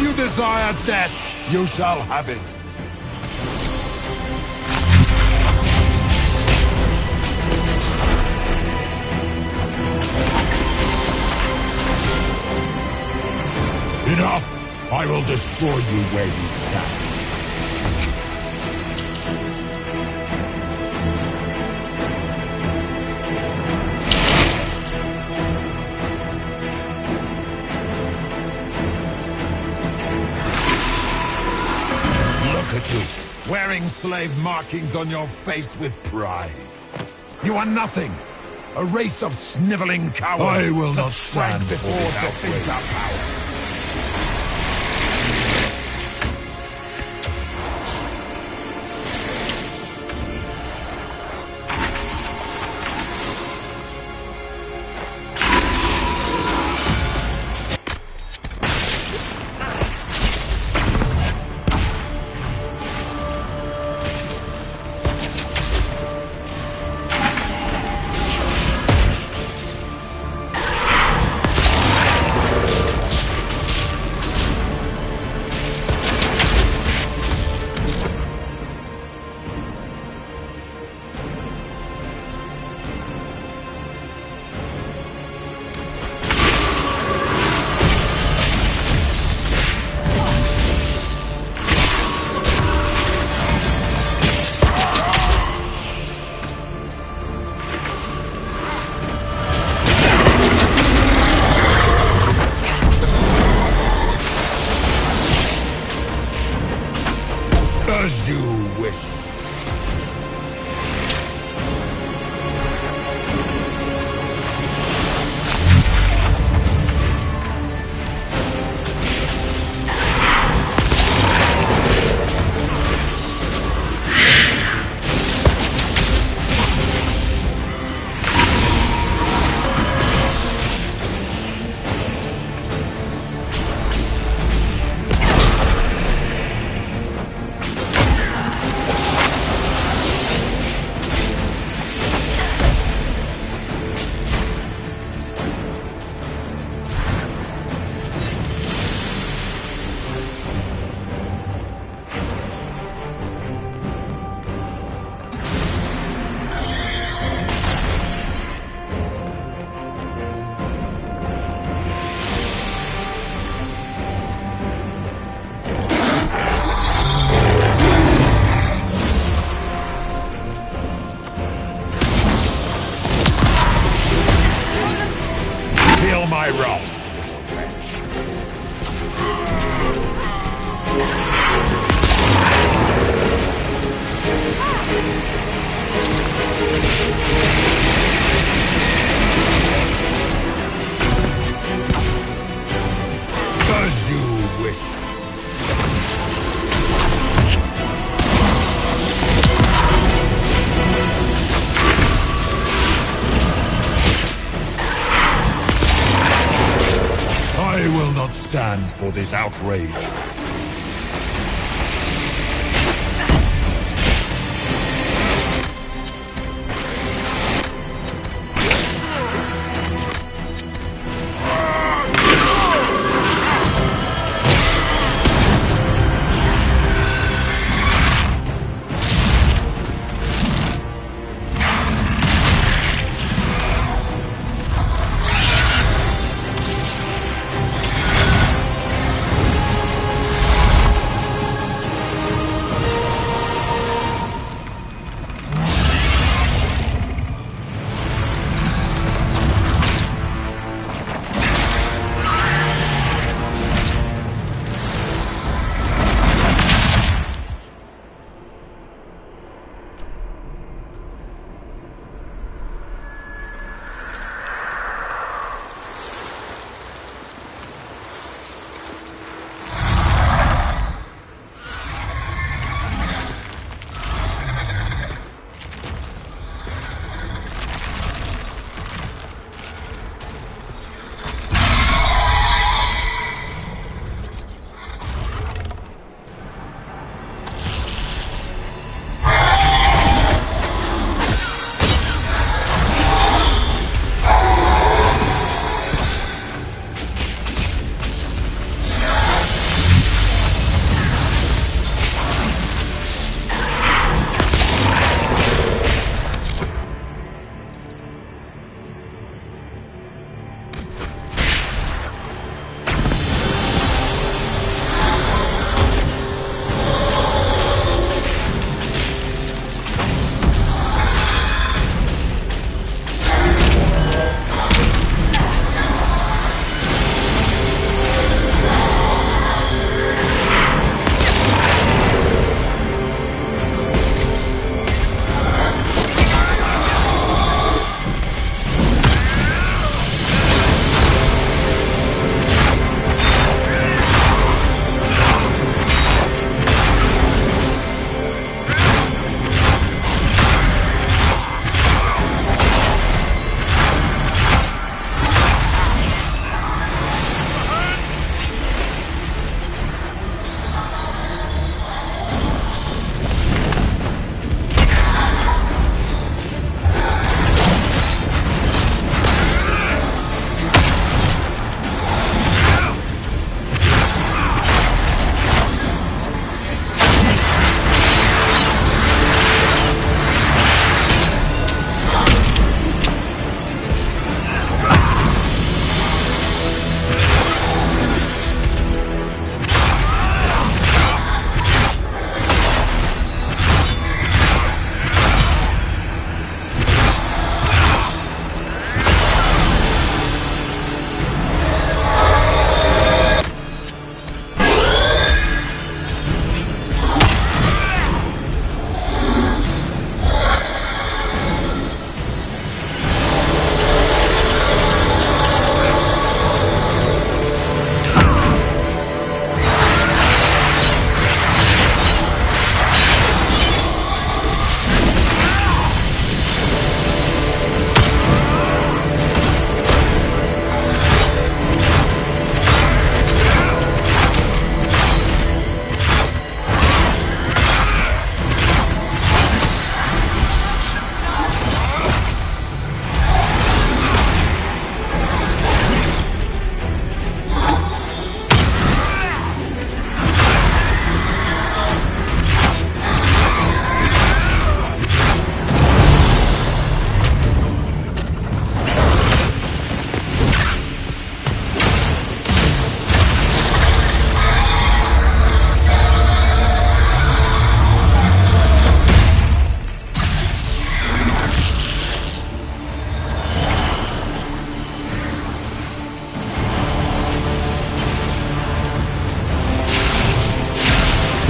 you desire death, you shall have it. Enough! I will destroy you where you stand. Look at you, wearing slave markings on your face with pride. You are nothing. A race of sniveling cowards. I will that not shrank stand for before this defeat outrage. our power. As you wish. Feel my wrath. As you wish. I will not stand for this outrage.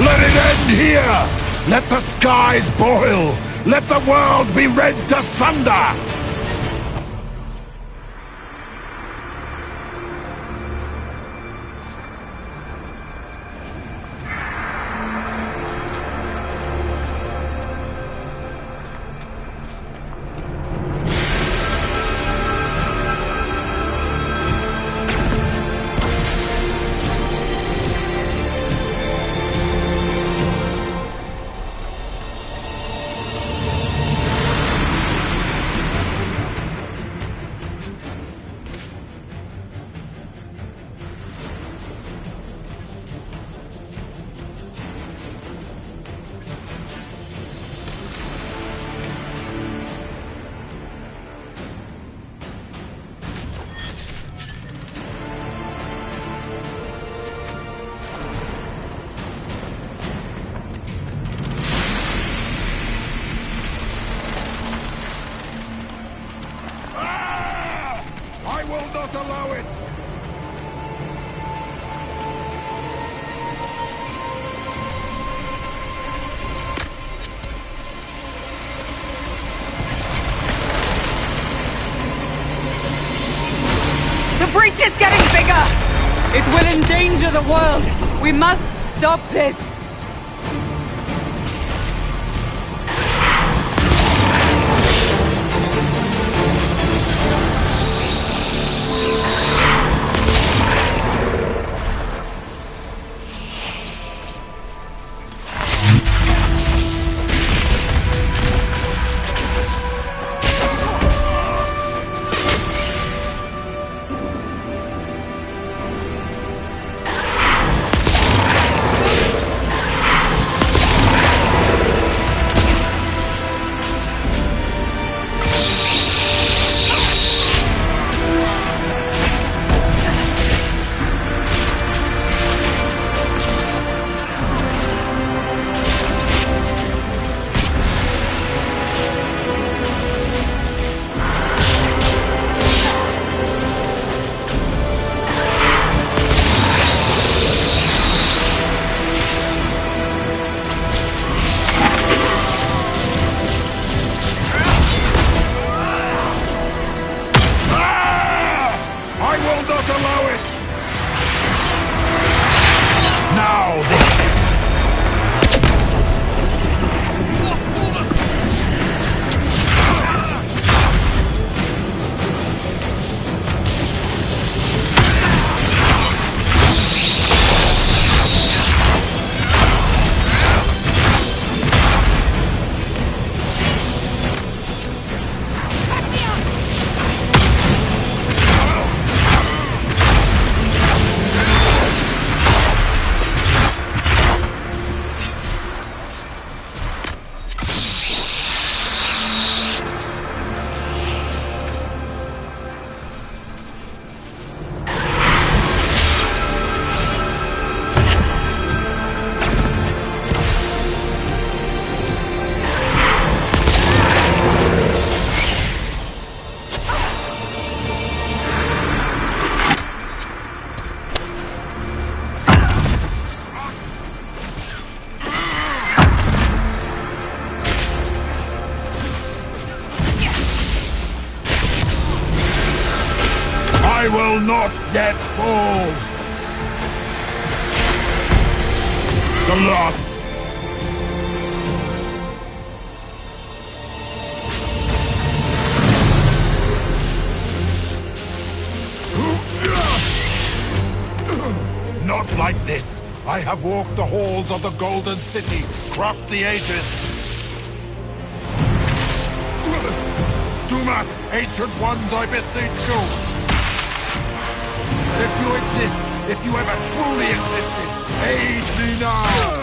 Let it end here! Let the skies boil! Let the world be rent asunder! I will not allow it! The breach is getting bigger! It will endanger the world! We must stop this! I will not yet fall! The lot! Not like this! I have walked the halls of the Golden City, crossed the ages. Do not, ancient ones, I beseech you! If you exist, if you ever truly existed, aid me now!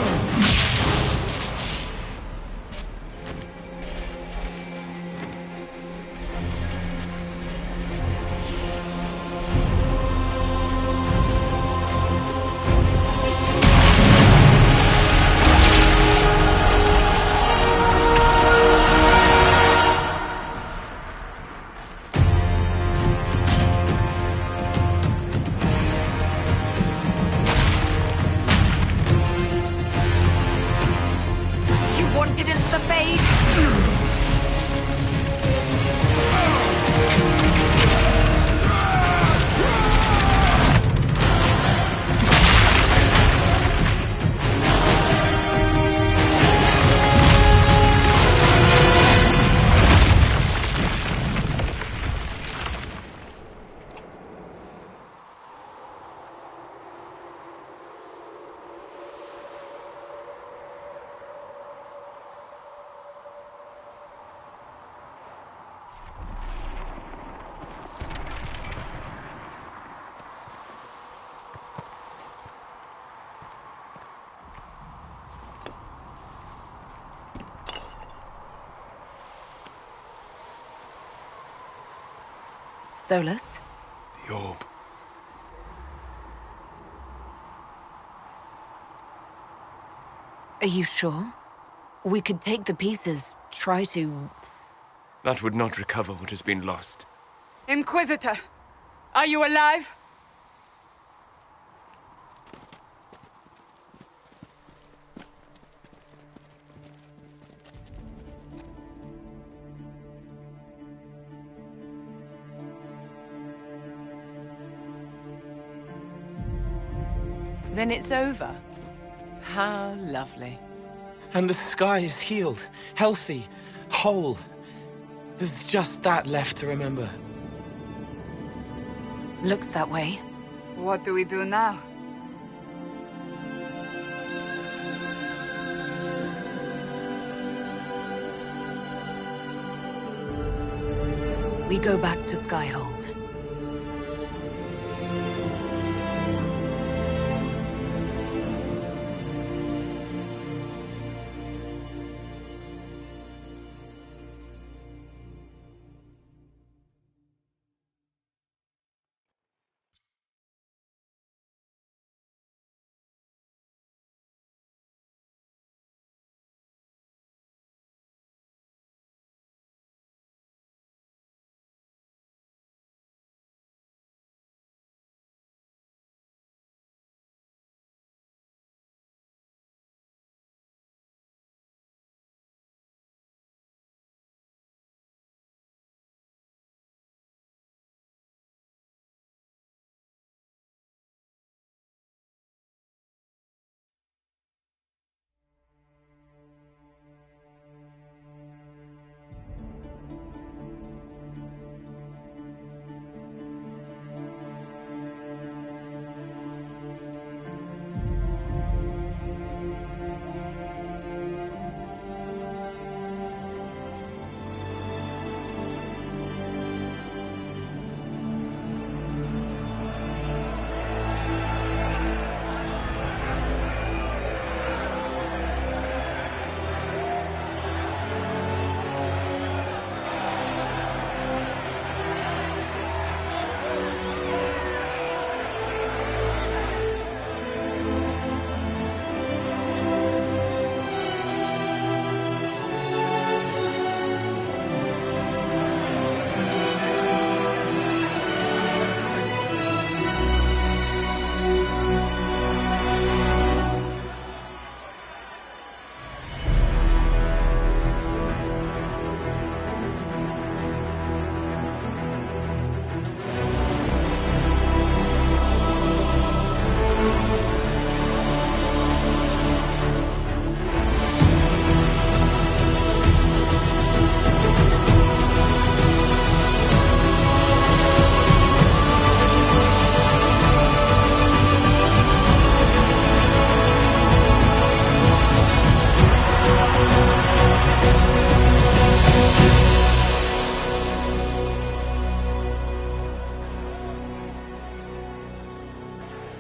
Solus? The orb. Are you sure? We could take the pieces, try to... That would not recover what has been lost. Inquisitor! Are you alive? Then it's over. How lovely. And the sky is healed, healthy, whole. There's just that left to remember. Looks that way. What do we do now? We go back to Skyhold.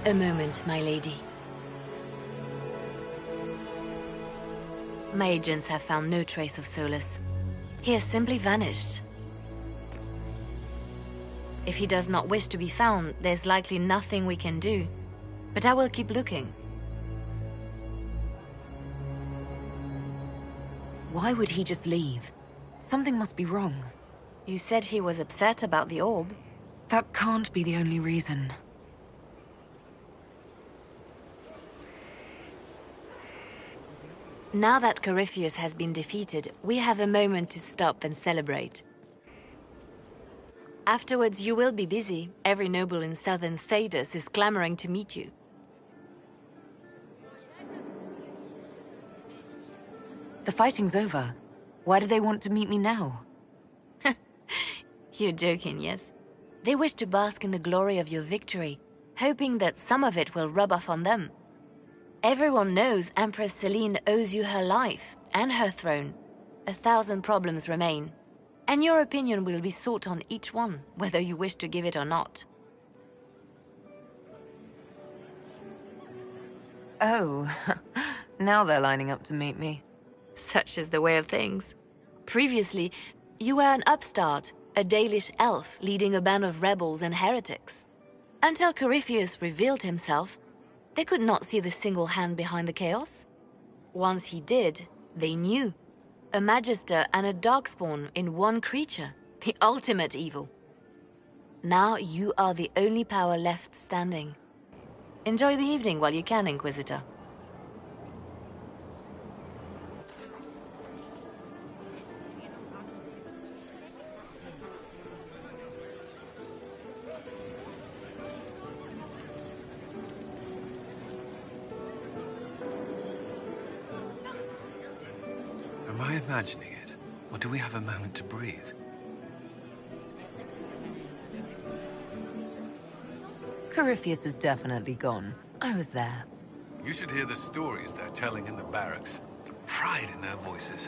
A moment, my lady. My agents have found no trace of Solus. He has simply vanished. If he does not wish to be found, there's likely nothing we can do. But I will keep looking. Why would he just leave? Something must be wrong. You said he was upset about the orb. That can't be the only reason. Now that Corypheus has been defeated, we have a moment to stop and celebrate. Afterwards, you will be busy. Every noble in southern Thedas is clamoring to meet you. The fighting's over. Why do they want to meet me now? You're joking, yes? They wish to bask in the glory of your victory, hoping that some of it will rub off on them. Everyone knows Empress Celine owes you her life and her throne. 1,000 problems remain, and your opinion will be sought on each one, whether you wish to give it or not. Oh, now they're lining up to meet me. Such is the way of things. Previously, you were an upstart, a Dalish elf leading a band of rebels and heretics. Until Corypheus revealed himself, they could not see the single hand behind the chaos. Once he did, they knew. A Magister and a Darkspawn in one creature, the ultimate evil. Now you are the only power left standing. Enjoy the evening while you can, Inquisitor. Am I imagining it? Or do we have a moment to breathe? Corypheus is definitely gone. I was there. You should hear the stories they're telling in the barracks. The pride in their voices.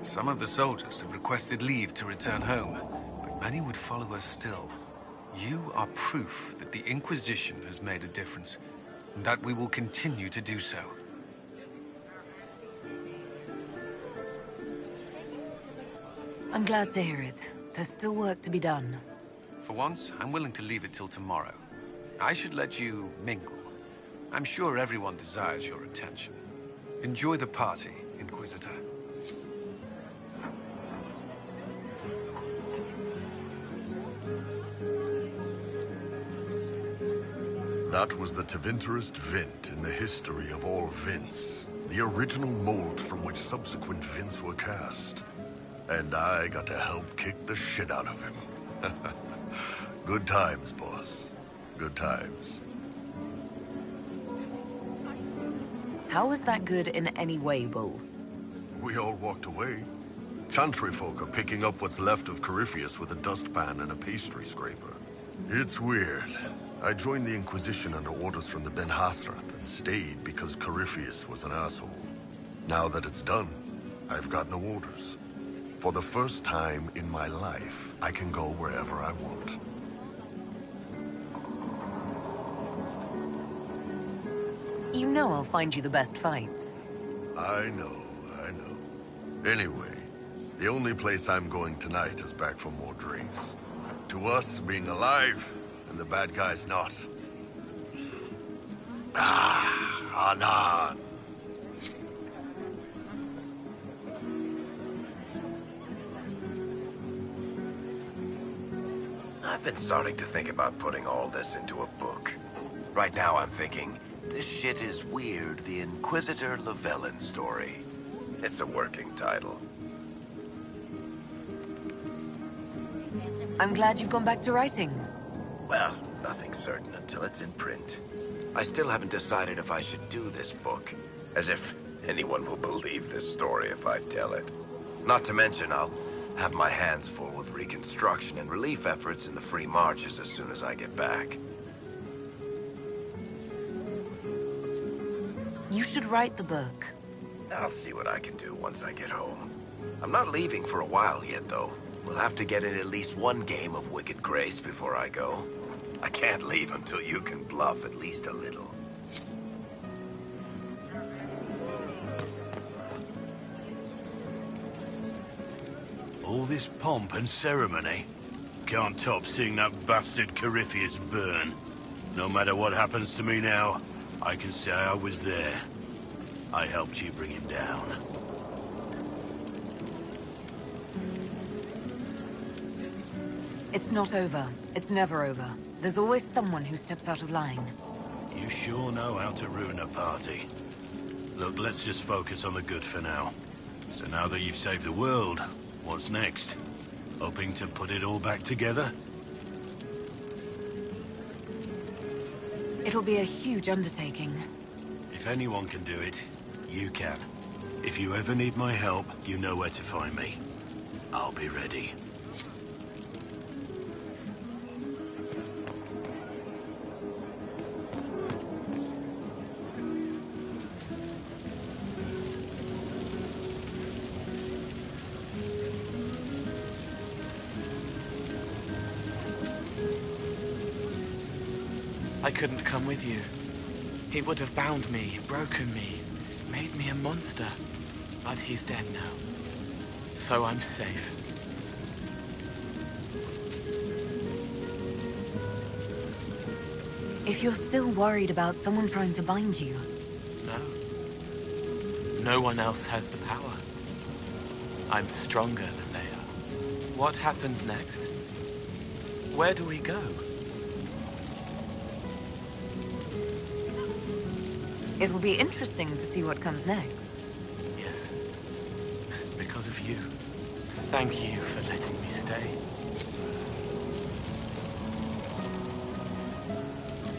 Some of the soldiers have requested leave to return home, but many would follow us still. You are proof that the Inquisition has made a difference, and that we will continue to do so. I'm glad to hear it. There's still work to be done. For once, I'm willing to leave it till tomorrow. I should let you mingle. I'm sure everyone desires your attention. Enjoy the party, Inquisitor. That was the Tevinterest Vint in the history of all Vints. The original mold from which subsequent Vints were cast. And I got to help kick the shit out of him. Good times, boss. Good times. How was that good in any way, Bull? We all walked away. Chantry folk are picking up what's left of Corypheus with a dustpan and a pastry scraper. It's weird. I joined the Inquisition under orders from the Ben Hathrath and stayed because Corypheus was an asshole. Now that it's done, I've got no orders. For the first time in my life, I can go wherever I want. You know I'll find you the best fights. I know. Anyway, the only place I'm going tonight is back for more drinks. To us, being alive, and the bad guys not. Anan. I've been starting to think about putting all this into a book. Right now I'm thinking, this shit is weird, the Inquisitor Llewellyn story. It's a working title. I'm glad you've gone back to writing. Well, nothing's certain until it's in print. I still haven't decided if I should do this book. As if anyone will believe this story if I tell it. Not to mention, I'll have my hands full with reconstruction and relief efforts in the Free Marches as soon as I get back. You should write the book. I'll see what I can do once I get home. I'm not leaving for a while yet, though. We'll have to get in at least one game of Wicked Grace before I go. I can't leave until you can bluff at least a little. All this pomp and ceremony. Can't top seeing that bastard Corypheus burn. No matter what happens to me now, I can say I was there. I helped you bring him down. It's not over. It's never over. There's always someone who steps out of line. You sure know how to ruin a party. Look, let's just focus on the good for now. So now that you've saved the world, what's next? Hoping to put it all back together? It'll be a huge undertaking. If anyone can do it, you can. If you ever need my help, you know where to find me. I'll be ready. I couldn't come with you. He would have bound me, broken me, made me a monster. But he's dead now. So I'm safe. If you're still worried about someone trying to bind you... No. No one else has the power. I'm stronger than they are. What happens next? Where do we go? It will be interesting to see what comes next. Yes. Because of you. Thank you for letting me stay.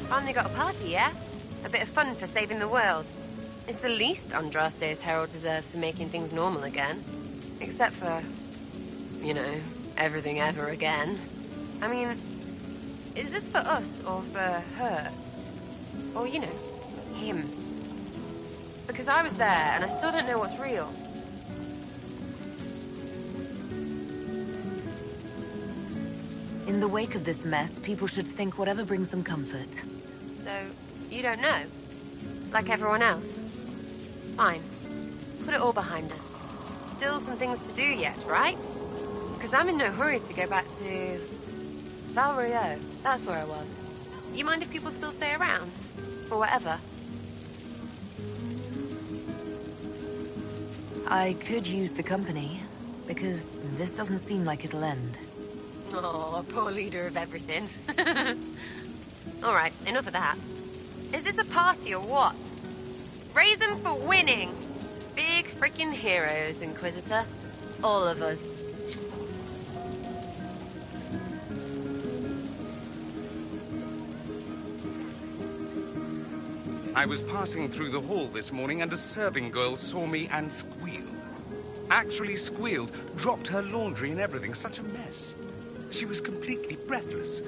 Finally got a party, yeah? A bit of fun for saving the world. It's the least Andraste's herald deserves for making things normal again. Except for, you know, everything ever again. I mean, is this for us or for her? Or, you know, him? Because I was there and I still don't know what's real. In the wake of this mess, people should think whatever brings them comfort. So, you don't know? Like everyone else? Fine. Put it all behind us. Still some things to do yet, right? Because I'm in no hurry to go back to... Val Royeaux. That's where I was. You mind if people still stay around? For whatever? I could use the company, because this doesn't seem like it'll end. Oh, poor leader of everything. All right, enough of that. Is this a party or what? Raise them for winning! Big freaking heroes, Inquisitor. All of us. I was passing through the hall this morning and a serving girl saw me and squealed. Actually squealed, dropped her laundry and everything, such a mess. She was completely breathless.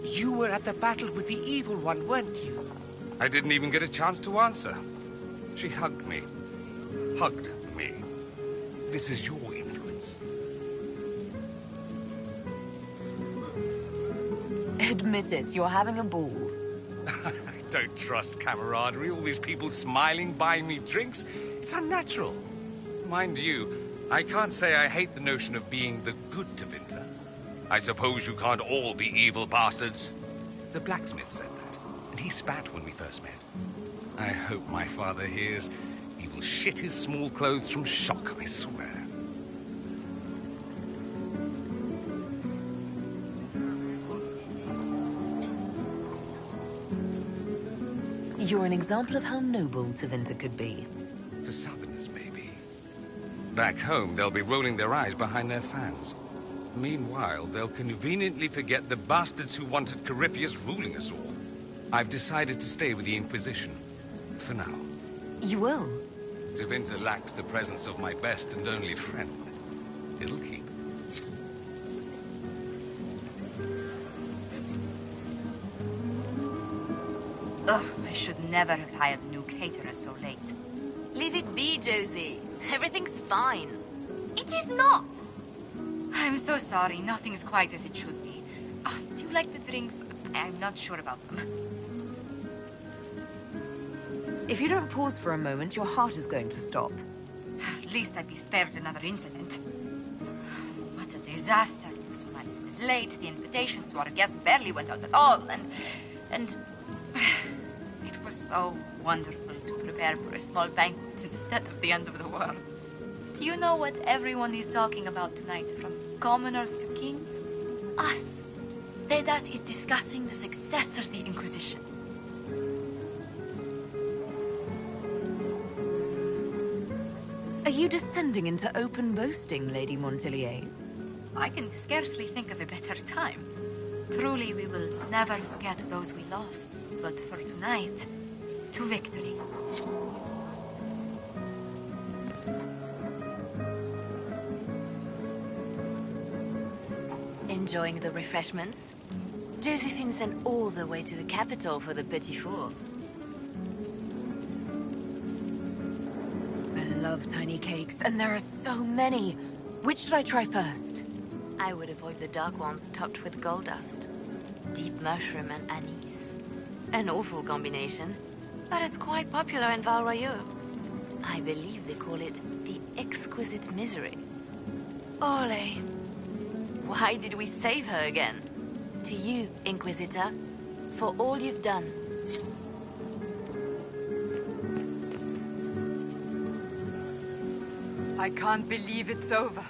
You were at the battle with the evil one, weren't you? I didn't even get a chance to answer. She hugged me. Hugged me. This is your influence. Admit it, you're having a ball. I don't trust camaraderie, all these people smiling, buying me drinks. It's unnatural. Mind you, I can't say I hate the notion of being the good Tevinter. I suppose you can't all be evil bastards. The blacksmith said that, and he spat when we first met. I hope my father hears. He will shit his small clothes from shock, I swear. You're an example of how noble Tevinter could be. For Southerners, maybe. Back home, they'll be rolling their eyes behind their fans. Meanwhile, they'll conveniently forget the bastards who wanted Corypheus ruling us all. I've decided to stay with the Inquisition. For now. You will? Tevinter lacks the presence of my best and only friend. It'll keep. Ugh, I should never have hired a new caterer so late. Leave it be, Josie. Everything's fine. It is not! I'm so sorry, nothing's quite as it should be. Oh, do you like the drinks? I'm not sure about them. If you don't pause for a moment, your heart is going to stop. At least I'd be spared another incident. What a disaster this one. It was late, the invitations to our guests barely went out at all, and... It was so wonderful to prepare for a small banquet instead of the end of the world. Do you know what everyone is talking about tonight, from commoners to kings? Us. Dedas is discussing the successor of the Inquisition. Are you descending into open boasting, Lady Montelier? I can scarcely think of a better time. Truly, we will never forget those we lost. But for tonight, to victory. Enjoying the refreshments? Josephine sent all the way to the capital for the petit four. I love tiny cakes, and there are so many. Which should I try first? I would avoid the dark ones topped with gold dust. Deep mushroom and anise. An awful combination, but it's quite popular in Val Royeaux. I believe they call it the exquisite misery. Ole. Why did we save her again? To you, Inquisitor, for all you've done, I can't believe it's over.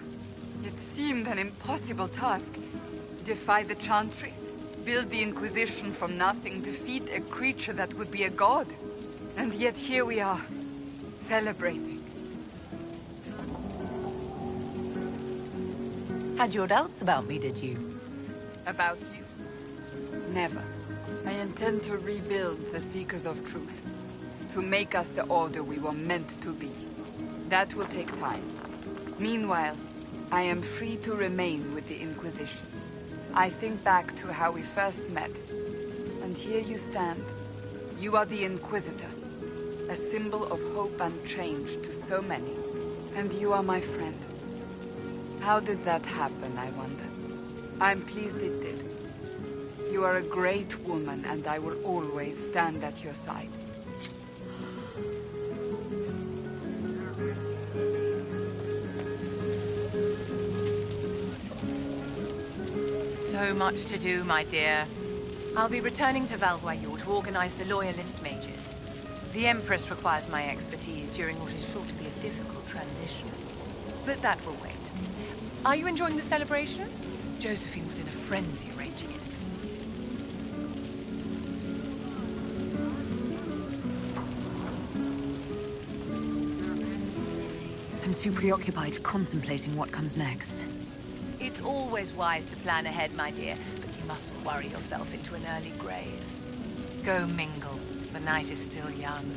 It seemed an impossible task. Defy the Chantry, build the Inquisition from nothing, defeat a creature that would be a god. And yet here we are, celebrating. Had your doubts about me, did you? About you? Never. I intend to rebuild the Seekers of Truth. To make us the Order we were meant to be. That will take time. Meanwhile, I am free to remain with the Inquisition. I think back to how we first met. And here you stand. You are the Inquisitor. A symbol of hope and change to so many. And you are my friend. How did that happen, I wonder? I'm pleased it did. You are a great woman, and I will always stand at your side. So much to do, my dear. I'll be returning to Valvoyeur to organize the Loyalist mages. The Empress requires my expertise during what is sure to be a difficult transition. But that will wait. Are you enjoying the celebration? Josephine was in a frenzy arranging it. I'm too preoccupied contemplating what comes next. It's always wise to plan ahead, my dear, but you mustn't worry yourself into an early grave. Go mingle. The night is still young.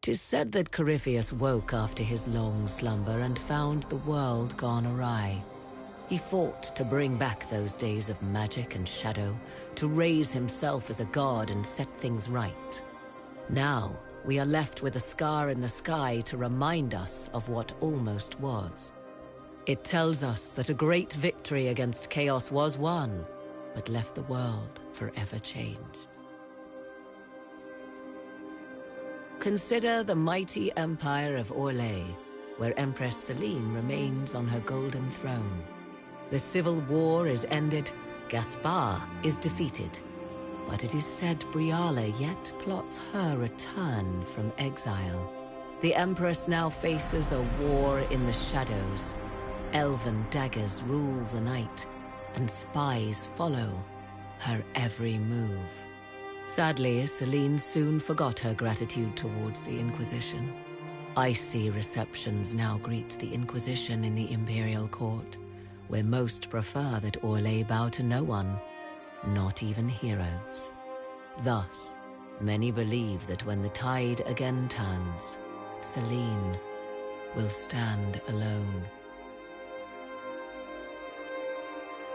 Tis said that Corypheus woke after his long slumber and found the world gone awry. He fought to bring back those days of magic and shadow, to raise himself as a god and set things right. Now, we are left with a scar in the sky to remind us of what almost was. It tells us that a great victory against chaos was won, but left the world forever changed. Consider the mighty empire of Orlais, where Empress Celine remains on her golden throne. The civil war is ended, Gaspar is defeated, but it is said Briala yet plots her return from exile. The Empress now faces a war in the shadows. Elven daggers rule the night, and spies follow her every move. Sadly, Celine soon forgot her gratitude towards the Inquisition. Icy receptions now greet the Inquisition in the Imperial Court, where most prefer that Orlais bow to no one, not even heroes. Thus, many believe that when the tide again turns, Celine will stand alone.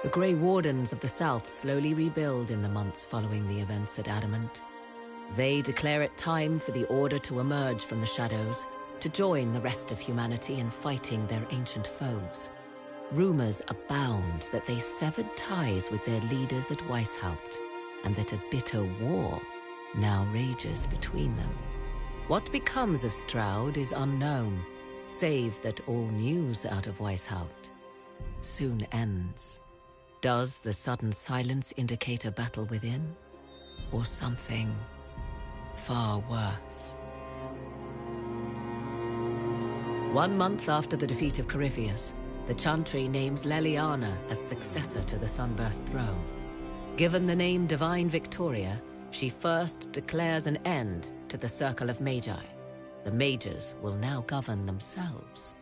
The Grey Wardens of the South slowly rebuild in the months following the events at Adamant. They declare it time for the Order to emerge from the shadows, to join the rest of humanity in fighting their ancient foes. Rumors abound that they severed ties with their leaders at Weishaupt, and that a bitter war now rages between them. What becomes of Stroud is unknown, save that all news out of Weishaupt soon ends. Does the sudden silence indicate a battle within, or something far worse? 1 month after the defeat of Corypheus, the Chantry names Leliana as successor to the Sunburst throne. Given the name Divine Victoria, she first declares an end to the Circle of Magi. The mages will now govern themselves.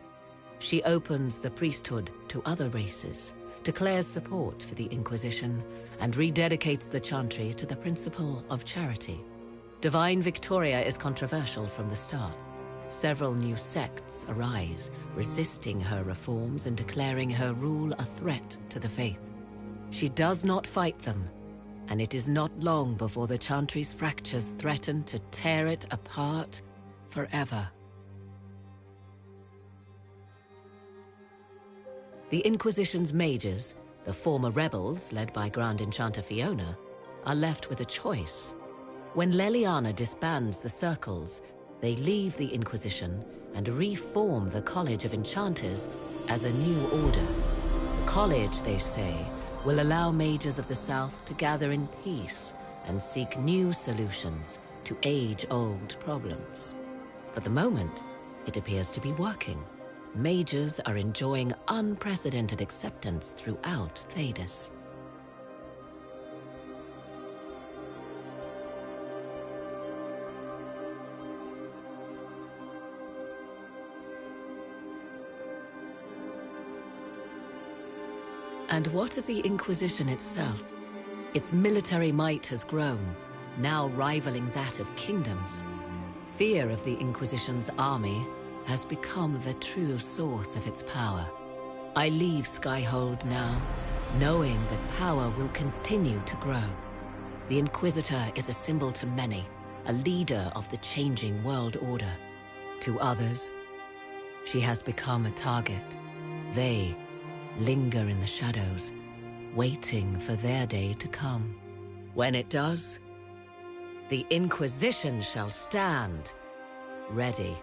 She opens the priesthood to other races, declares support for the Inquisition, and rededicates the Chantry to the principle of charity. Divine Victoria is controversial from the start. Several new sects arise, resisting her reforms and declaring her rule a threat to the faith. She does not fight them, and it is not long before the Chantry's fractures threaten to tear it apart forever. The Inquisition's mages, the former rebels led by Grand Enchanter Fiona, are left with a choice. When Leliana disbands the circles, they leave the Inquisition and reform the College of Enchanters as a new order. The college, they say, will allow mages of the South to gather in peace and seek new solutions to age-old problems. For the moment, it appears to be working. Mages are enjoying unprecedented acceptance throughout Thedas. And what of the Inquisition itself? Its military might has grown, now rivaling that of kingdoms. Fear of the Inquisition's army has become the true source of its power. I leave Skyhold now, knowing that power will continue to grow. The Inquisitor is a symbol to many, a leader of the changing world order. To others, she has become a target. They linger in the shadows, waiting for their day to come. When it does, the Inquisition shall stand, ready.